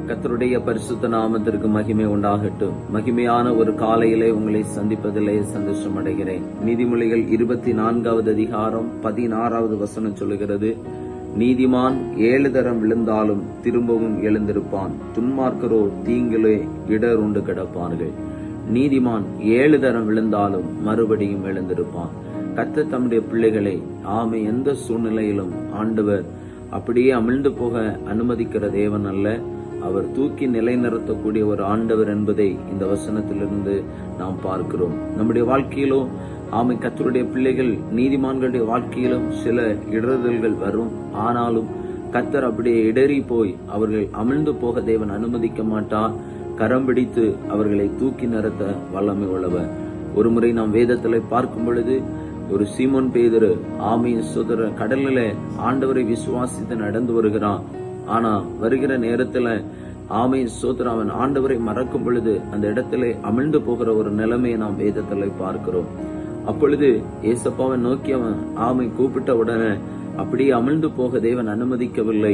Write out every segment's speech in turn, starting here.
கர்த்தருடைய பரிசுத்த நாமத்திற்கு மகிமை உண்டாகட்டும். மகிமையான ஒரு காலையிலே உங்களை சந்திப்பதிலே சந்தோஷம் அடைகிறேன். நீதிமொழிகள் 24வது அதிகாரம் 16வது வசனம் சொல்லுகிறது, நீதிமான் 7 தரம் விழுந்தாலும் திரும்பவும் எழுந்திருப்பான், துன்மார்க்கரோ தீங்கிலே இடருண்டு கிடப்பார்கள். நீதிமான் 7 தரம் விழுந்தாலும் மறுபடியும் எழுந்திருப்பான். கர்த்தர் தம்முடைய பிள்ளைகளை எந்த சூழ்நிலையிலும் ஆண்டவர் அப்படியே அமிழ்ந்து போக அனுமதிக்கிற தேவன் அல்ல, அவர் தூக்கி நிலைநிறுத்தக்கூடிய ஒரு ஆண்டவர் என்பதை இந்த வசனத்திலிருந்து நாம் பார்க்கிறோம். நம்முடைய வாழ்க்கையிலும் கர்த்தருடைய பிள்ளைகள் நீதிமான்களுடைய வாழ்க்கையிலும் சில இடறுதல்கள் வரும். ஆனாலும் கர்த்தர் அப்படியே இடறி போய் அவர்கள் அமிழ்ந்து போக தேவன் அனுமதிக்க மாட்டார். கரம் பிடித்து அவர்களை தூக்கி நிறுத்த வல்லமை உள்ளவர். ஒரு முறை நாம் வேதத்திலே பார்க்கும் பொழுது ஒரு சீமோன் பேதுரு சோதர கடலில ஆண்டவரை விசுவாசித்து நடந்து வருகிறான். ஆனா வருகிற நேரத்துல சோதர அவன் ஆண்டவரை மறக்கும் பொழுது அந்த இடத்திலே அமிழ்ந்து போகிற ஒரு நிலைமையை நாம் வேதத்திலே பார்க்கிறோம். அப்பொழுது ஏசப்பாவை நோக்கி அவன் கூப்பிட்ட உடனே அப்படியே அமிழ்ந்து போக தேவன் அனுமதிக்கவில்லை.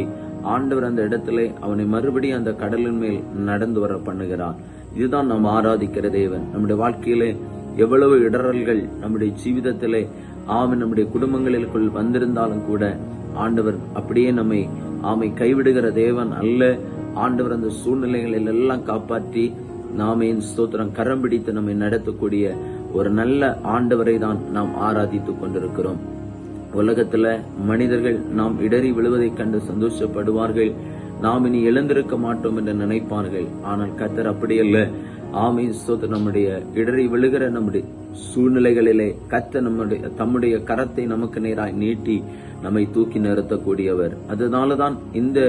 ஆண்டவர் அந்த இடத்திலே அவனை மறுபடியும் அந்த கடலின் மேல் நடந்து வர பண்ணுகிறார். இதுதான் நாம் ஆராதிக்கிற தேவன். நம்முடைய வாழ்க்கையிலே எவ்வளவு இடரல்கள் நம்முடைய ஜீவிதத்திலே நம்முடைய குடும்பங்களுக்குள் வந்திருந்தாலும் கூட ஆண்டவர் அப்படியே நம்மை கைவிடுகிற தேவன் அல்ல. ஆண்டவர் அந்த சூழ்நிலைகளில் எல்லாம் காப்பாற்றி ஸ்தோத்திரம் கரம் பிடித்து நம்மை நடத்தக்கூடிய ஒரு நல்ல ஆண்டவரை தான் நாம் ஆராதித்துக் கொண்டிருக்கிறோம். உலகத்துல மனிதர்கள் நாம் இடறி விழுவதைக் கண்டு சந்தோஷப்படுவார்கள், நாம் இனி எழுந்திருக்க மாட்டோம் என்று நினைப்பார்கள். ஆனால் கர்த்தர் அப்படியல்ல. ஸ்தோத்திரம் நம்முடைய இடறி விழுகிற நம்முடைய சூழ்நிலைகளிலே கர்த்தர் தம்முடைய கரத்தை நமக்கு நேராய் நீட்டி நம்மை தூக்கி நிறுத்தக்கூடியவர். அதனாலதான் இந்த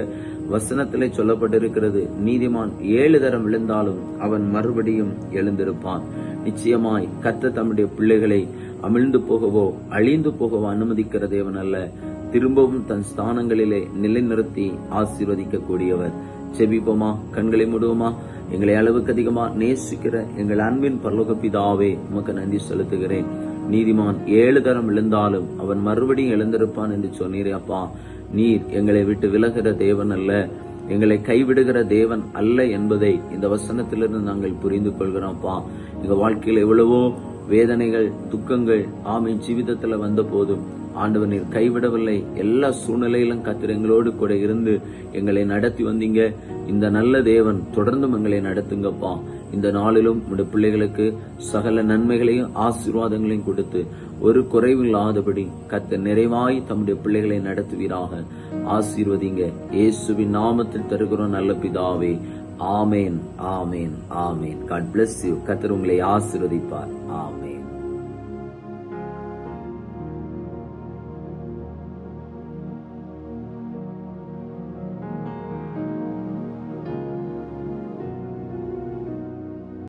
வசனத்திலே சொல்லப்பட்டிருக்கிறது, நீதிமான் 7 தரம் விழுந்தாலும் அவன் மறுபடியும் எழுந்திருப்பான். நிச்சயமாய் கர்த்தர் தம்முடைய பிள்ளைகளை அமிழ்ந்து போகவோ அழிந்து போகவோ அனுமதிக்கிற தேவன் அல்ல, திரும்பவும் தன் ஸ்தானங்களிலே நிலைநிறுத்தி ஆசீர்வதிக்க கூடியவர். செபிப்போமா, கண்களை மூடுவோமா. எங்களை அளவுக்கு அதிகமா நேசிக்கிற எங்கள் அன்பின் பரலோக பிதாவே, உமக்கு நன்றி செலுத்துகிறேன். நீதிமான் 7 தரம் விழுந்தாலும் அவன் மறுபடியும் எழுந்திருப்பான் என்று சொன்னீரே அப்பா. நீர் எங்களை விட்டு விலகிற தேவன் அல்ல, எங்களை கைவிடுகிற தேவன் அல்ல என்பதை இந்த வசனத்திலிருந்து நாங்கள் புரிந்து கொள்கிறோம்ப்பா. எங்க வாழ்க்கையில் எவ்வளவோ வேதனைகள், துக்கங்கள் ஜீவிதத்துல வந்த போதும் ஆண்டவர் நீர் கைவிடவில்லை. எல்லா சூழ்நிலையிலும் கர்த்தர் எங்களோடு கூட இருந்து எங்களை நடத்தி வந்தீங்க. இந்த நல்ல தேவன் தொடர்ந்தும் எங்களை நடத்துங்கப்பா. இந்த நாளிலும் உடைய பிள்ளைகளுக்கு சகல நன்மைகளையும் ஆசீர்வாதங்களையும் கொடுத்து ஒரு குறைவில்லாதபடி கர்த்தர் நிறைவாய் தம்முடைய பிள்ளைகளை நடத்துவீராக. ஆசீர்வதிங்க. இயேசுவின் நாமத்தில் தருகிறோம் நல்ல பிதாவே. ஆமேன், ஆமேன், ஆமேன். God bless you. கர்த்தர் உங்களை ஆசீர்வதிப்பார். ஆமேன்.